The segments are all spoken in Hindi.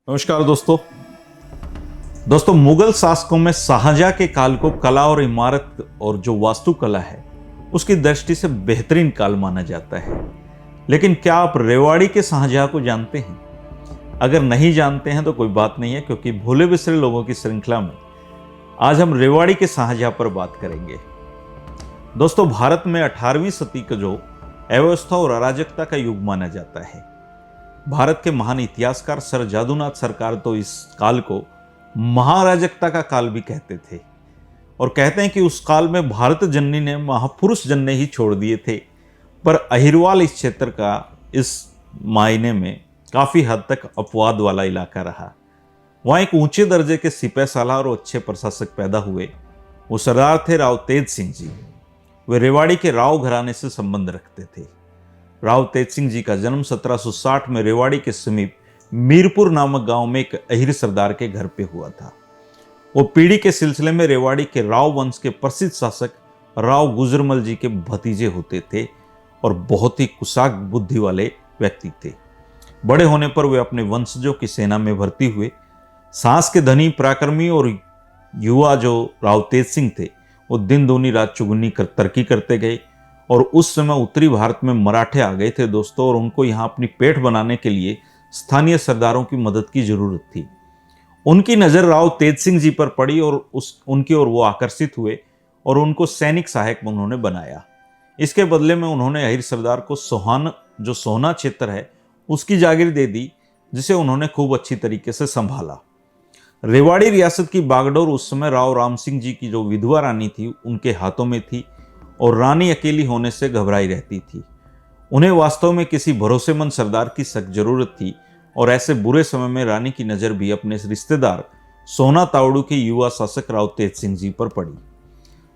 नमस्कार दोस्तों मुगल शासकों में शाहजहां के काल को कला और इमारत और जो वास्तुकला है उसकी दृष्टि से बेहतरीन काल माना जाता है। लेकिन क्या आप रेवाड़ी के शाहजहां को जानते हैं? अगर नहीं जानते हैं तो कोई बात नहीं है, क्योंकि भूले बिसरे लोगों की श्रृंखला में आज हम रेवाड़ी के शाहजहां पर बात करेंगे। दोस्तों, भारत में 18वीं सदी का जो अव्यवस्था और अराजकता का युग माना जाता है। भारत के महान इतिहासकार सर जादूनाथ सरकार तो इस काल को महाराजकता का काल भी कहते थे और कहते हैं कि उस काल में भारत जननी ने महापुरुष जन्ने ही छोड़ दिए थे। पर अहिरवाल इस क्षेत्र का इस मायने में काफ़ी हद तक अपवाद वाला इलाका रहा। वहाँ एक ऊंचे दर्जे के सिपह सालार और अच्छे प्रशासक पैदा हुए। वो सरदार थे राव तेज सिंह जी। वे रेवाड़ी के राव घराने से संबंध रखते थे। राव तेज सिंह जी का जन्म 1760 में रेवाड़ी के समीप मीरपुर नामक गांव में एक अहिर सरदार के घर पे हुआ था। वो पीढ़ी के सिलसिले में रेवाड़ी के राव वंश के प्रसिद्ध शासक राव गुजरमल जी के भतीजे होते थे और बहुत ही कुशाग्र बुद्धि वाले व्यक्ति थे। बड़े होने पर वे अपने वंशजों की सेना में भर्ती हुए। साहस के धनी पराक्रमी और युवा जो राव तेज सिंह थे वो दिन दूनी रात चुगनी तरक्की करते गए और उस समय उत्तरी भारत में मराठे आ गए थे दोस्तों, और उनको यहाँ अपनी पेठ बनाने के लिए स्थानीय सरदारों की मदद की जरूरत थी। उनकी नज़र राव तेज सिंह जी पर पड़ी और उनकी ओर वो आकर्षित हुए और उनको सैनिक सहायक उन्होंने बनाया। इसके बदले में उन्होंने अहिर सरदार को सोहना क्षेत्र है उसकी जागीर दे दी, जिसे उन्होंने खूब अच्छी तरीके से संभाला। रेवाड़ी रियासत की बागडोर उस समय राव राम सिंह जी की जो विधवा रानी थी उनके हाथों में थी और रानी अकेली होने से घबराई रहती थी। उन्हें वास्तव में किसी भरोसेमंद सरदार की सख्त जरूरत थी और ऐसे बुरे समय में रानी की नज़र भी अपने रिश्तेदार सोना तावड़ू के युवा शासक राव तेज सिंह जी पर पड़ी।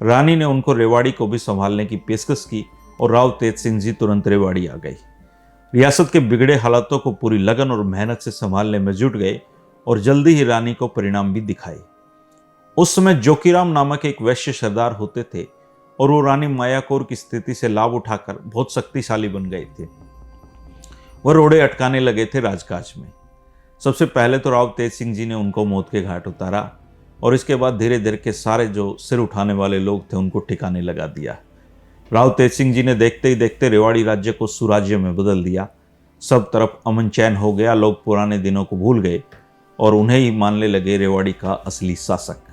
रानी ने उनको रेवाड़ी को भी संभालने की पेशकश की और राव तेज सिंह जी तुरंत रेवाड़ी आ गए। रियासत के बिगड़े हालातों को पूरी लगन और मेहनत से संभालने में जुट गए और जल्दी ही रानी को परिणाम भी दिखाए। उस समय जोकीराम नामक एक वैश्य सरदार होते थे और वो रानी मायाकोर की स्थिति से लाभ उठाकर बहुत शक्तिशाली बन गए थे। वह रोड़े अटकाने लगे थे राजकाज में। सबसे पहले तो राव तेज सिंह जी ने उनको मौत के घाट उतारा और इसके बाद धीरे धीरे के सारे जो सिर उठाने वाले लोग थे उनको ठिकाने लगा दिया। राव तेज सिंह जी ने देखते ही देखते रेवाड़ी राज्य को सुराज्य में बदल दिया। सब तरफ अमन चैन हो गया। लोग पुराने दिनों को भूल गए और उन्हें ही मानने लगे रेवाड़ी का असली शासक।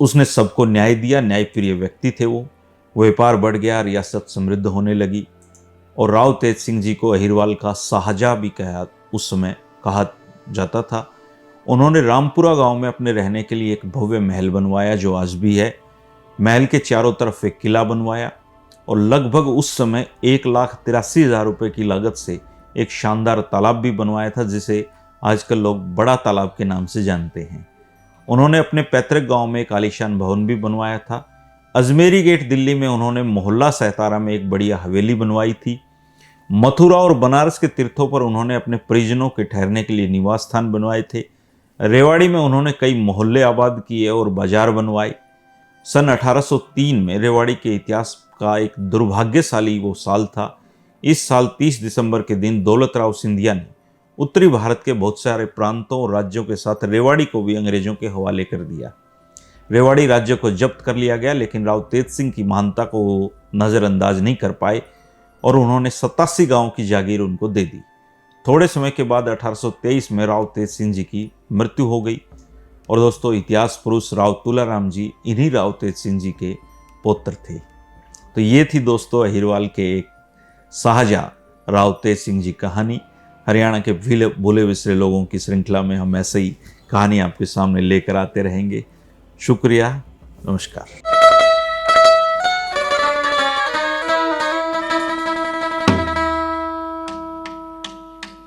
उसने सबको न्याय दिया। न्यायप्रिय व्यक्ति थे वो। व्यापार बढ़ गया, रियासत समृद्ध होने लगी और राव तेज सिंह जी को अहिरवाल का शाहजहां भी उस समय कहा जाता था। उन्होंने रामपुरा गांव में अपने रहने के लिए एक भव्य महल बनवाया जो आज भी है। महल के चारों तरफ एक किला बनवाया और लगभग उस समय 1,83,000 रुपये की लागत से एक शानदार तालाब भी बनवाया था, जिसे आजकल लोग बड़ा तालाब के नाम से जानते हैं। उन्होंने अपने पैतृक गांव में एक आलीशान भवन भी बनवाया था। अजमेरी गेट दिल्ली में उन्होंने मोहल्ला सहतारा में एक बढ़िया हवेली बनवाई थी। मथुरा और बनारस के तीर्थों पर उन्होंने अपने परिजनों के ठहरने के लिए निवास स्थान बनवाए थे। रेवाड़ी में उन्होंने कई मोहल्ले आबाद किए और बाजार बनवाए। सन 1803 में रेवाड़ी के इतिहास का एक दुर्भाग्यशाली वो साल था। इस साल 30 दिसंबर के दिन दौलत राव सिंधिया ने उत्तरी भारत के बहुत सारे प्रांतों और राज्यों के साथ रेवाड़ी को भी अंग्रेजों के हवाले कर दिया। रेवाड़ी राज्य को जब्त कर लिया गया, लेकिन राव तेज सिंह की महानता को नज़रअंदाज नहीं कर पाए और उन्होंने 87 गांव की जागीर उनको दे दी। थोड़े समय के बाद 1823 में राव तेज सिंह जी की मृत्यु हो गई। और दोस्तों, इतिहास पुरुष राव तुलाराम जी इन्हीं राव तेज सिंह जी के पुत्र थे। तो ये थी दोस्तों अहिरवाल के एक शाहजहां राव तेज सिंह जी कहानी। हरियाणा के भूले बिसरे लोगों की श्रृंखला में हम ऐसे ही कहानी आपके सामने लेकर आते रहेंगे। शुक्रिया, नमस्कार।